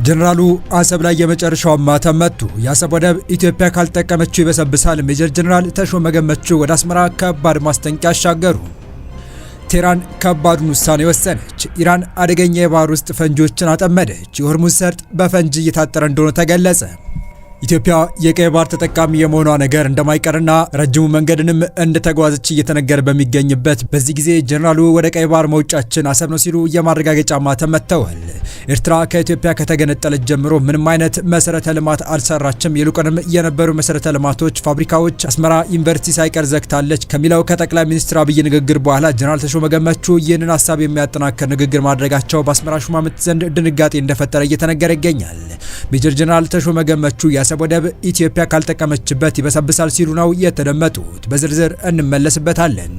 ጀነራሉ አሰብ ላይ የመጨረሻው ማተም መቱ። የአሰብ ወደብ ኢትዮጵያ ካልተጠቀመችው ይበሰብሳል። ሜጀር ጀነራል ተሾመ ገመቹ ወደ አስመራ ከባድ ማስጠንቀቂያ አሻገሩ። ቴህራን ከባዱን ውሳኔ ወሰነች። ኢራን አደገኛ የባህር ውስጥ ፈንጂዎችን አጠመደች። የሆርሙዝ ሰርጥ በፈንጂ እየታጠረ እንደሆነ ተገለጸ። ኢትዮጵያ የቀይ ባህር ተጠቃሚ የመሆኗ ነገር እንደማይቀርና ረጅሙ መንገድንም እንደተጓዘች እየተነገረ በሚገኝበት በዚህ ጊዜ ጀነራሉ ወደ ቀይ ባህር መውጫችን አሰብ ነው ሲሉ የማረጋገጫ ማተም መተዋል። ኤርትራ ከኢትዮጵያ ከተገነጠለች ጀምሮ ምንም አይነት መሰረተ ልማት አልሰራችም፣ ይልቁንም የነበሩ መሰረተ ልማቶች፣ ፋብሪካዎች፣ አስመራ ዩኒቨርሲቲ ሳይቀር ዘግታለች ከሚለው ከጠቅላይ ሚኒስትር አብይ ንግግር በኋላ ጀነራል ተሾመ ገመቹ ይህንን ሀሳብ የሚያጠናክር ንግግር ማድረጋቸው በአስመራ ሹማምንት ዘንድ ድንጋጤ እንደፈጠረ እየተነገረ ይገኛል። ሜጀር ጀነራል ተሾመ ገመቹ የአሰብ ወደብ ኢትዮጵያ ካልተጠቀመችበት ይበሰብሳል ሲሉ ነው የተደመጡት። በዝርዝር እንመለስበታለን።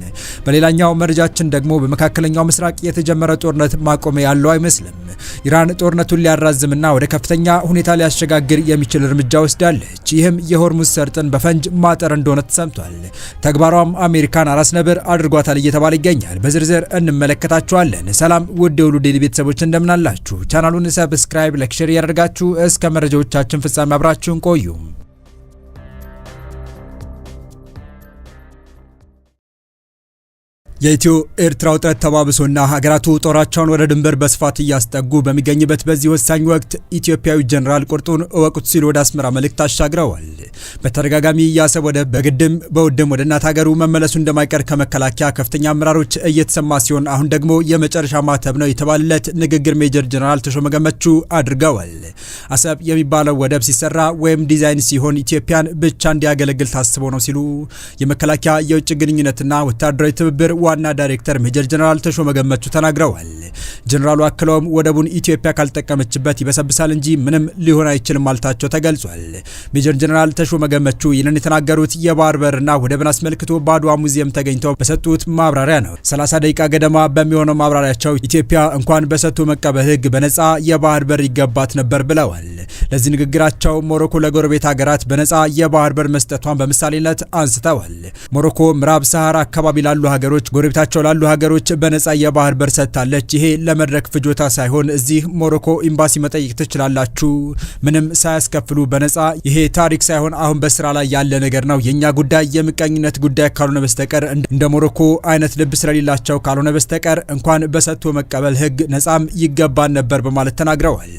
በሌላኛው መረጃችን ደግሞ በመካከለኛው ምስራቅ የተጀመረ ጦርነት ማቆሚያ ያለው አይመስልም። ኢራን ጦርነቱን ሊያራዝምና ወደ ከፍተኛ ሁኔታ ሊያሸጋግር የሚችል እርምጃ ወስዳለች። ይህም የሆርሙዝ ሰርጥን በፈንጅ ማጠር እንደሆነ ተሰምቷል። ተግባሯም አሜሪካን አራስ ነብር አድርጓታል እየተባለ ይገኛል። በዝርዝር እንመለከታቸዋለን። ሰላም ውድ የሁሉ ዴይሊ ቤተሰቦች እንደምናላችሁ፣ ቻናሉን ሰብስክራይብ፣ ላይክ፣ ሼር ያደርጋችሁ እስከ መረጃዎቻችን ፍጻሜ አብራችሁን ቆዩ። የኢትዮ ኤርትራ ውጥረት ተባብሶና ሀገራቱ ጦራቸውን ወደ ድንበር በስፋት እያስጠጉ በሚገኝበት በዚህ ወሳኝ ወቅት ኢትዮጵያዊ ጀነራል ቁርጡን እወቁት ሲሉ ወደ አስመራ መልእክት አሻግረዋል። በተደጋጋሚ የአሰብ ወደብ በግድም በውድም ወደ እናት ሀገሩ መመለሱ እንደማይቀር ከመከላከያ ከፍተኛ አመራሮች እየተሰማ ሲሆን አሁን ደግሞ የመጨረሻ ማተብ ነው የተባለለት ንግግር ሜጀር ጀነራል ተሾመ ገመቹ አድርገዋል። አሰብ የሚባለው ወደብ ሲሰራ ወይም ዲዛይን ሲሆን ኢትዮጵያን ብቻ እንዲያገለግል ታስቦ ነው ሲሉ የመከላከያ የውጭ ግንኙነትና ወታደራዊ ትብብር ዋና ዳይሬክተር ሜጀር ጀነራል ተሾመ ገመቹ ተናግረዋል። ጀነራሉ አክለውም ወደቡን ኢትዮጵያ ካልተጠቀመችበት ይበሰብሳል እንጂ ምንም ሊሆን አይችልም ማለታቸው ተገልጿል። ሜጀር ጀነራል ተሾመ ገመቹ ይህንን የተናገሩት የባህር በርና ወደብን አስመልክቶ በአድዋ ሙዚየም ተገኝተው በሰጡት ማብራሪያ ነው። 30 ደቂቃ ገደማ በሚሆነው ማብራሪያቸው ኢትዮጵያ እንኳን በሰጥቶ መቀበል ሕግ በነጻ የባህር በር ይገባት ነበር ብለዋል። ለዚህ ንግግራቸው ሞሮኮ ለጎረቤት ሀገራት በነጻ የባህር በር መስጠቷን በምሳሌነት አንስተዋል። ሞሮኮ ምዕራብ ሰሃራ አካባቢ ላሉ ሀገሮች ጎረቤታቸው ላሉ ሀገሮች በነጻ የባህር በር ሰጥታለች። ይሄ ለመድረክ ፍጆታ ሳይሆን እዚህ ሞሮኮ ኤምባሲ መጠየቅ ትችላላችሁ፣ ምንም ሳያስከፍሉ በነጻ። ይሄ ታሪክ ሳይሆን አሁን በስራ ላይ ያለ ነገር ነው። የኛ ጉዳይ የምቀኝነት ጉዳይ ካልሆነ በስተቀር እንደ ሞሮኮ አይነት ልብ ስለሌላቸው ካልሆነ በስተቀር እንኳን በሰጥቶ መቀበል ሕግ ነጻም ይገባን ነበር በማለት ተናግረዋል።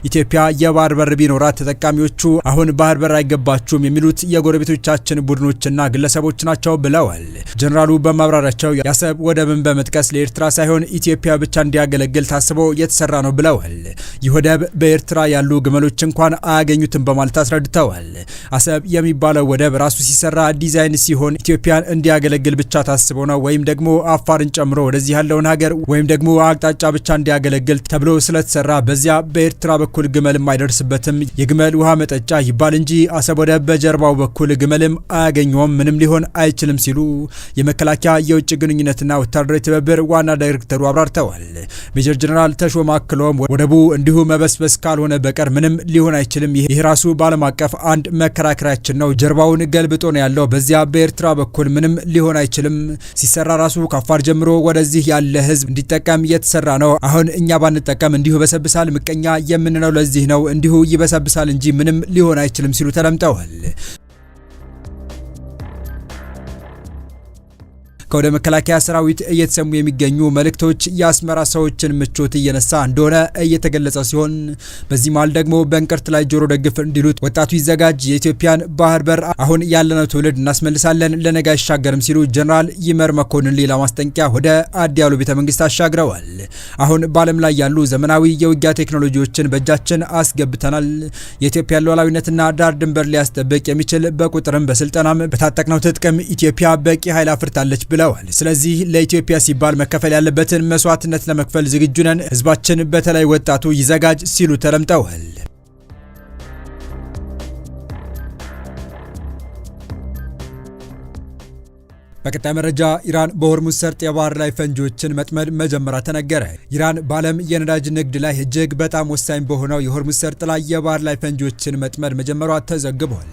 ኢትዮጵያ የባህር በር ቢኖራት ተጠቃሚዎቹ አሁን ባህር በር አይገባችሁም የሚሉት የጎረቤቶቻችን ቡድኖችና ግለሰቦች ናቸው ብለዋል። ጀነራሉ በማብራሪያቸው የአሰብ ወደብን በመጥቀስ ለኤርትራ ሳይሆን ኢትዮጵያ ብቻ እንዲያገለግል ታስቦ የተሰራ ነው ብለዋል። ይህ ወደብ በኤርትራ ያሉ ግመሎች እንኳን አያገኙትም በማለት አስረድተዋል። አሰብ የሚባለው ወደብ ራሱ ሲሰራ ዲዛይን ሲሆን ኢትዮጵያን እንዲያገለግል ብቻ ታስቦ ነው ወይም ደግሞ አፋርን ጨምሮ ወደዚህ ያለውን ሀገር ወይም ደግሞ አቅጣጫ ብቻ እንዲያገለግል ተብሎ ስለተሰራ በዚያ በኤርትራ በኩል ግመልም አይደርስበትም። የግመል ውሃ መጠጫ ይባል እንጂ አሰብ ወደብ በጀርባው በኩል ግመልም አያገኘውም፣ ምንም ሊሆን አይችልም ሲሉ የመከላከያ የውጭ ግንኙነትና ወታደራዊ ትብብር ዋና ዳይሬክተሩ አብራርተዋል። ሜጀር ጀነራል ተሾመ አክለውም ወደቡ እንዲሁ መበስበስ ካልሆነ በቀር ምንም ሊሆን አይችልም። ይህ ራሱ በዓለም አቀፍ አንድ መከራከሪያችን ነው። ጀርባውን ገልብጦ ነው ያለው። በዚያ በኤርትራ በኩል ምንም ሊሆን አይችልም። ሲሰራ ራሱ ከአፋር ጀምሮ ወደዚህ ያለ ሕዝብ እንዲጠቀም የተሰራ ነው። አሁን እኛ ባንጠቀም እንዲሁ በሰብሳል። ምቀኛ የምንለው ለዚህ ነው። እንዲሁ ይበሰብሳል እንጂ ምንም ሊሆን አይችልም ሲሉ ተደምጠዋል። ከወደ መከላከያ ሰራዊት እየተሰሙ የሚገኙ መልእክቶች የአስመራ ሰዎችን ምቾት እየነሳ እንደሆነ እየተገለጸ ሲሆን በዚህ መሃል ደግሞ በእንቅርት ላይ ጆሮ ደግፍ እንዲሉት ወጣቱ ይዘጋጅ፣ የኢትዮጵያን ባህር በር አሁን ያለነው ትውልድ እናስመልሳለን፣ ለነገ አይሻገርም ሲሉ ጀነራል ይመር መኮንን ሌላ ማስጠንቀቂያ ወደ አዲያሎ ቤተመንግስት አሻግረዋል። አሁን በዓለም ላይ ያሉ ዘመናዊ የውጊያ ቴክኖሎጂዎችን በእጃችን አስገብተናል። የኢትዮጵያ ሉዓላዊነትና ዳር ድንበር ሊያስጠብቅ የሚችል በቁጥርም በስልጠናም በታጠቅነው ትጥቅም ኢትዮጵያ በቂ ኃይል አፍርታለች ብለዋል። ስለዚህ ለኢትዮጵያ ሲባል መከፈል ያለበትን መስዋዕትነት ለመክፈል ዝግጁ ነን፣ ህዝባችን በተለይ ወጣቱ ይዘጋጅ ሲሉ ተደምጠዋል። በቀጣይ መረጃ ኢራን በሆርሙዝ ሰርጥ የባህር ላይ ፈንጂዎችን መጥመድ መጀመሪያ ተነገረ። ኢራን በዓለም የነዳጅ ንግድ ላይ እጅግ በጣም ወሳኝ በሆነው የሆርሙዝ ሰርጥ ላይ የባህር ላይ ፈንጂዎችን መጥመድ መጀመሯ ተዘግቧል።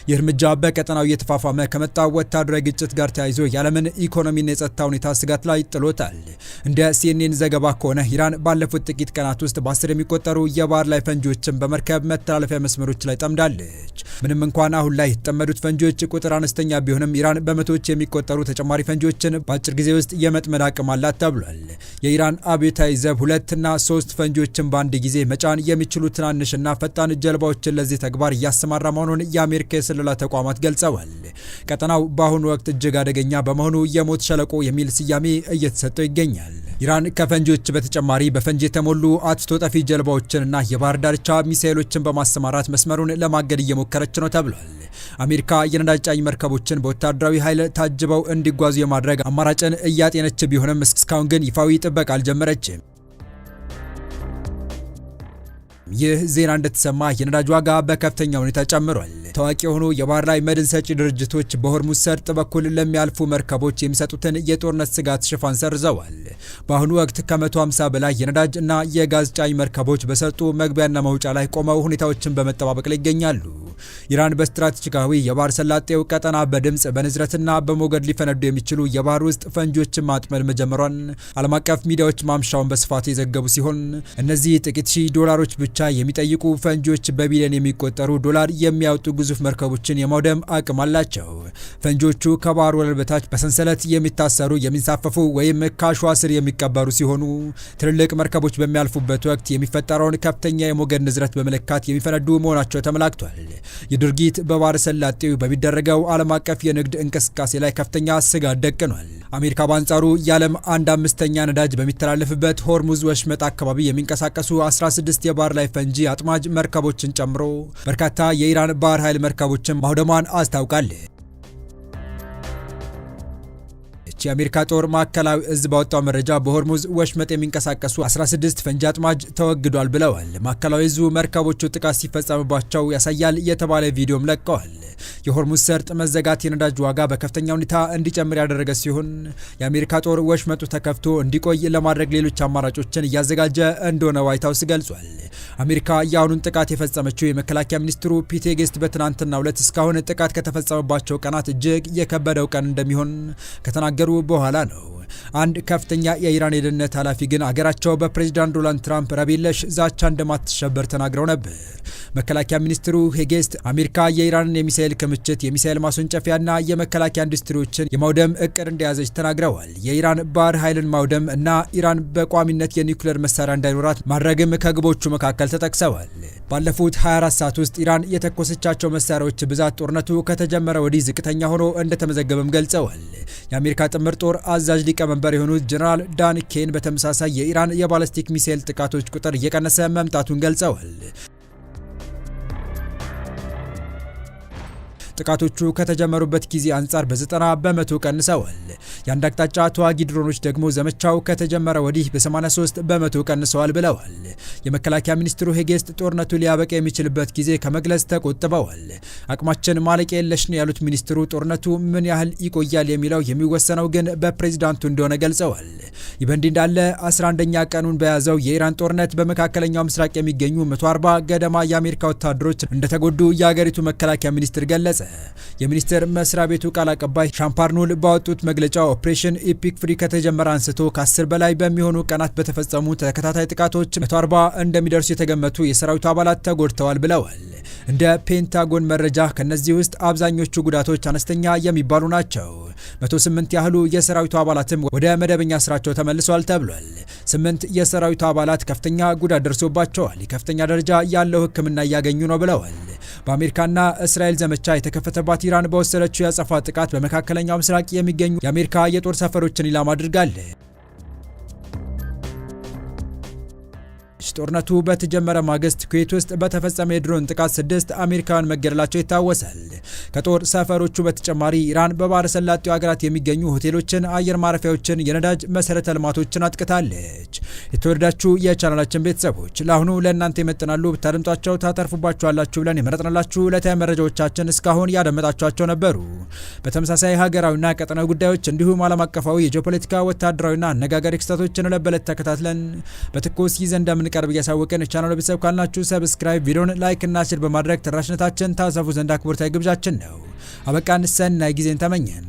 ይህ እርምጃ በቀጠናው እየተፋፋመ ከመጣው ወታደራዊ ግጭት ጋር ተያይዞ የዓለምን ኢኮኖሚና የጸጥታ ሁኔታ ስጋት ላይ ጥሎታል። እንደ ሲኤንኤን ዘገባ ከሆነ ኢራን ባለፉት ጥቂት ቀናት ውስጥ በ10 የሚቆጠሩ የባህር ላይ ፈንጂዎችን በመርከብ መተላለፊያ መስመሮች ላይ ጠምዳለች። ምንም እንኳን አሁን ላይ የተጠመዱት ፈንጂዎች ቁጥር አነስተኛ ቢሆንም ኢራን በመቶዎች የሚቆጠሩ ተጨማሪ ፈንጂዎችን በአጭር ጊዜ ውስጥ የመጥመድ አቅም አላት ተብሏል። የኢራን አብዮታዊ ዘብ 2 እና 3 ፈንጂዎችን በአንድ ጊዜ መጫን የሚችሉ ትናንሽና ፈጣን ጀልባዎችን ለዚህ ተግባር እያሰማራ መሆኑን የአሜሪካ የስለላ ተቋማት ገልጸዋል። ቀጠናው በአሁኑ ወቅት እጅግ አደገኛ በመሆኑ የሞት ሸለቆ የሚል ስያሜ እየተሰጠው ይገኛል። ኢራን ከፈንጂዎች በተጨማሪ በፈንጂ የተሞሉ አጥፍቶ ጠፊ ጀልባዎችንና የባህር ዳርቻ ሚሳኤሎችን በማሰማራት መስመሩን ለማገድ እየሞከረች ነው ተብሏል። አሜሪካ የነዳጅ ጫኝ መርከቦችን በወታደራዊ ኃይል ታጅበው እንዲጓዙ የማድረግ አማራጭን እያጤነች ቢሆንም እስካሁን ግን ይፋዊ ጥበቃ አልጀመረችም። ይህ ዜና እንደተሰማ የነዳጅ ዋጋ በከፍተኛ ሁኔታ ጨምሯል። ታዋቂ የሆኑ የባህር ላይ መድን ሰጪ ድርጅቶች በሆርሙዝ ሰርጥ በኩል ለሚያልፉ መርከቦች የሚሰጡትን የጦርነት ስጋት ሽፋን ሰርዘዋል። በአሁኑ ወቅት ከ150 በላይ የነዳጅ እና የጋዝ ጫኝ መርከቦች በሰርጡ መግቢያና መውጫ ላይ ቆመው ሁኔታዎችን በመጠባበቅ ላይ ይገኛሉ። ኢራን በስትራቴጂካዊ የባህር ሰላጤው ቀጠና በድምፅ በንዝረትና በሞገድ ሊፈነዱ የሚችሉ የባህር ውስጥ ፈንጂዎችን ማጥመድ መጀመሯን ዓለም አቀፍ ሚዲያዎች ማምሻውን በስፋት የዘገቡ ሲሆን እነዚህ ጥቂት ሺህ ዶላሮች ብቻ የሚጠይቁ ፈንጂዎች በቢሊዮን የሚቆጠሩ ዶላር የሚያወጡ ግዙፍ መርከቦችን የማውደም አቅም አላቸው። ፈንጂዎቹ ከባህር ወለል በታች በሰንሰለት የሚታሰሩ የሚንሳፈፉ ወይም ከአሸዋ ስር የሚቀበሩ ሲሆኑ ትልልቅ መርከቦች በሚያልፉበት ወቅት የሚፈጠረውን ከፍተኛ የሞገድ ንዝረት በመለካት የሚፈነዱ መሆናቸው ተመላክቷል። የድርጊት በባህረ ሰላጤው በሚደረገው ዓለም አቀፍ የንግድ እንቅስቃሴ ላይ ከፍተኛ ስጋት ደቅኗል። አሜሪካ በአንጻሩ የዓለም 1/5 ነዳጅ በሚተላለፍበት ሆርሙዝ ወሽመጥ አካባቢ የሚንቀሳቀሱ 16 የባህር ላይ ፈንጂ አጥማጅ መርከቦችን ጨምሮ በርካታ የኢራን ባህር ኃይል መርከቦችን ማውደሟን አስታውቃለች። የአሜሪካ ጦር ማዕከላዊ እዝ ባወጣው መረጃ በሆርሙዝ ወሽመጥ የሚንቀሳቀሱ 16 ፈንጂ አጥማጅ ተወግዷል ብለዋል። ማዕከላዊ እዙ መርከቦቹ ጥቃት ሲፈጸምባቸው ያሳያል የተባለ ቪዲዮም ለቀዋል። የሆርሙዝ ሰርጥ መዘጋት የነዳጅ ዋጋ በከፍተኛ ሁኔታ እንዲጨምር ያደረገ ሲሆን የአሜሪካ ጦር ወሽመጡ ተከፍቶ እንዲቆይ ለማድረግ ሌሎች አማራጮችን እያዘጋጀ እንደሆነ ዋይት ሀውስ ገልጿል። አሜሪካ የአሁኑን ጥቃት የፈጸመችው የመከላከያ ሚኒስትሩ ፒት ሄግሴት በትናንትናው ዕለት እስካሁን ጥቃት ከተፈጸመባቸው ቀናት እጅግ የከበደው ቀን እንደሚሆን ከተናገሩ በኋላ ነው። አንድ ከፍተኛ የኢራን የደህንነት ኃላፊ ግን አገራቸው በፕሬዝዳንት ዶናልድ ትራምፕ ረብ የለሽ ዛቻ እንደማትሸበር ተናግረው ነበር። መከላከያ ሚኒስትሩ ሄግሴት አሜሪካ የኢራንን የሚሳኤል ክምችት፣ የሚሳኤል ማስወንጨፊያና የመከላከያ ኢንዱስትሪዎችን የማውደም እቅድ እንደያዘች ተናግረዋል። የኢራን ባህር ኃይልን ማውደም እና ኢራን በቋሚነት የኒውክሌር መሳሪያ እንዳይኖራት ማድረግም ከግቦቹ መካከል ተጠቅሰዋል። ባለፉት 24 ሰዓት ውስጥ ኢራን የተኮሰቻቸው መሳሪያዎች ብዛት ጦርነቱ ከተጀመረ ወዲህ ዝቅተኛ ሆኖ እንደተመዘገበም ገልጸዋል። የአሜሪካ ጥምር ጦር አዛዥ ሊቀመንበር የሆኑት ጀነራል ዳን ኬን በተመሳሳይ የኢራን የባለስቲክ ሚሳኤል ጥቃቶች ቁጥር እየቀነሰ መምጣቱን ገልጸዋል። ጥቃቶቹ ከተጀመሩበት ጊዜ አንጻር በ90 በመቶ ቀንሰዋል። የአንድ አቅጣጫ ተዋጊ ድሮኖች ደግሞ ዘመቻው ከተጀመረ ወዲህ በ83 በመቶ ቀንሰዋል ብለዋል። የመከላከያ ሚኒስትሩ ሄግሴት ጦርነቱ ሊያበቃ የሚችልበት ጊዜ ከመግለጽ ተቆጥበዋል። አቅማችን ማለቂያ የለሽ ነው ያሉት ሚኒስትሩ ጦርነቱ ምን ያህል ይቆያል የሚለው የሚወሰነው ግን በፕሬዝዳንቱ እንደሆነ ገልጸዋል። ይህ በእንዲህ እንዳለ 11ኛ ቀኑን በያዘው የኢራን ጦርነት በመካከለኛው ምስራቅ የሚገኙ 140 ገደማ የአሜሪካ ወታደሮች እንደተጎዱ የአገሪቱ መከላከያ ሚኒስትር ገለጸ። የሚኒስቴር መስሪያ ቤቱ ቃል አቀባይ ሻምፓርኑል ባወጡት መግለጫ ኦፕሬሽን ኢፒክ ፍሪ ከተጀመረ አንስቶ ከ10 በላይ በሚሆኑ ቀናት በተፈጸሙ ተከታታይ ጥቃቶች 140 እንደሚደርሱ የተገመቱ የሰራዊቱ አባላት ተጎድተዋል ብለዋል። እንደ ፔንታጎን መረጃ ከነዚህ ውስጥ አብዛኞቹ ጉዳቶች አነስተኛ የሚባሉ ናቸው። 108 ያህሉ የሰራዊቱ አባላትም ወደ መደበኛ ስራቸው ተመልሰዋል ተብሏል። 8 የሰራዊቱ አባላት ከፍተኛ ጉዳት ደርሶባቸዋል፣ ከፍተኛ ደረጃ ያለው ሕክምና እያገኙ ነው ብለዋል። በአሜሪካና እስራኤል ዘመቻ የተከፈተባት ኢራን በወሰደችው የአጸፋ ጥቃት በመካከለኛው ምስራቅ የሚገኙ የአሜሪካ የጦር ሰፈሮችን ኢላማ አድርጋለች። ጦርነቱ በተጀመረ ማግስት ኩዌት ውስጥ በተፈጸመ የድሮን ጥቃት 6 አሜሪካውያን መገደላቸው ይታወሳል። ከጦር ሰፈሮቹ በተጨማሪ ኢራን በባህረ ሰላጤው ሀገራት የሚገኙ ሆቴሎችን፣ አየር ማረፊያዎችን፣ የነዳጅ መሰረተ ልማቶችን አጥቅታለች። የተወደዳችሁ የቻናላችን ቤተሰቦች ለአሁኑ ለእናንተ ይመጥናሉ ብታደምጧቸው ታተርፉባችኋላችሁ ብለን የመረጥንላችሁ ዕለታዊ መረጃዎቻችን እስካሁን ያደመጣችኋቸው ነበሩ። በተመሳሳይ ሀገራዊና ቀጠናዊ ጉዳዮች እንዲሁም ዓለም አቀፋዊ የጂኦፖለቲካ ወታደራዊና አነጋጋሪ ክስተቶችን ለበለት ተከታትለን በትኩስ ይዘን እንደምን እንደሚቀርብ እያሳወቅን ቻናሉ ቤተሰብ ካልናችሁ ሰብስክራይብ፣ ቪዲዮን ላይክ እና ሼር በማድረግ ተደራሽነታችን ታሰፉ ዘንድ አክብሮታዊ ግብዣችን ነው። አበቃን። ሰናይ ጊዜን ተመኘን።